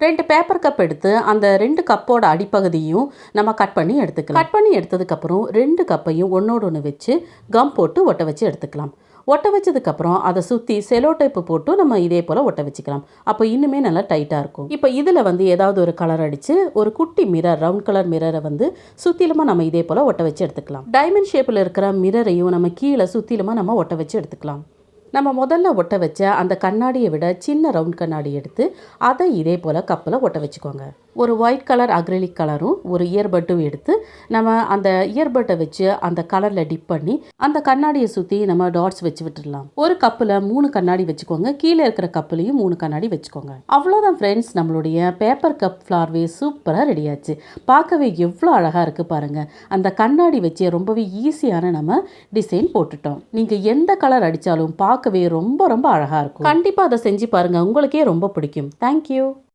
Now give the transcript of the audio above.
2 paper cup எடுத்து அந்த 2 கப்போட அடிப்பகுதியும் நம்ம கட் பண்ணி எடுத்துக்கலாம். கட் பண்ணி எடுத்ததுக்கப்புறம் 2 கப்பையும் ஒன்றோடு ஒன்று வச்சு கம் போட்டு ஒட்ட வச்சு எடுத்துக்கலாம். ஒட்ட வச்சதுக்கப்புறம் அதை சுற்றி செலோ டேப்பு போட்டு நம்ம இதே போல் ஒட்ட வச்சுக்கலாம். அப்போ இன்னுமே நல்லா டைட்டாக இருக்கும். இப்போ இதில் ஏதாவது ஒரு கலர் அடித்து ஒரு குட்டி மிரர், ரவுண்ட் கலர் மிரரை சுற்றிலுமா நம்ம இதே போல் ஒட்ட வச்சு எடுத்துக்கலாம். டைமண்ட் ஷேப்பில் இருக்கிற மிரரையும் நம்ம கீழே சுற்றிலுமா நம்ம ஒட்ட வச்சு எடுத்துக்கலாம். நம்ம முதல்ல ஒட்ட வச்ச அந்த கண்ணாடியை விட சின்ன ரவுண்ட் கண்ணாடி எடுத்து அதை இதே போல் கப்பில் ஒட்ட வச்சுக்கோங்க. ஒரு ஒயிட் கலர் அக்ரிலிக் கலரும் ஒரு இயர்பட்டும் எடுத்து நம்ம அந்த இயர்பட்டை வச்சு அந்த கலரில் டிப் பண்ணி அந்த கண்ணாடியை சுற்றி நம்ம டாட்ஸ் வச்சு விட்டுடலாம். ஒரு கப்பில் 3 கண்ணாடி வச்சுக்கோங்க. கீழே இருக்கிற கப்புலையும் 3 கண்ணாடி வச்சுக்கோங்க. அவ்வளோதான் ஃப்ரெண்ட்ஸ், நம்மளுடைய பேப்பர் கப் ஃப்ளார் வேஸ் சூப்பராக ரெடி ஆச்சு. பார்க்கவே எவ்வளோ அழகாக இருக்குது பாருங்கள். அந்த கண்ணாடி வச்சு ரொம்பவே ஈஸியான நம்ம டிசைன் போட்டுட்டோம். நீங்கள் எந்த கலர் அடித்தாலும் பார்க்கவே ரொம்ப ரொம்ப அழகாக இருக்கும். கண்டிப்பாக அதை செஞ்சு பாருங்கள், உங்களுக்கே ரொம்ப பிடிக்கும். தேங்க்யூ.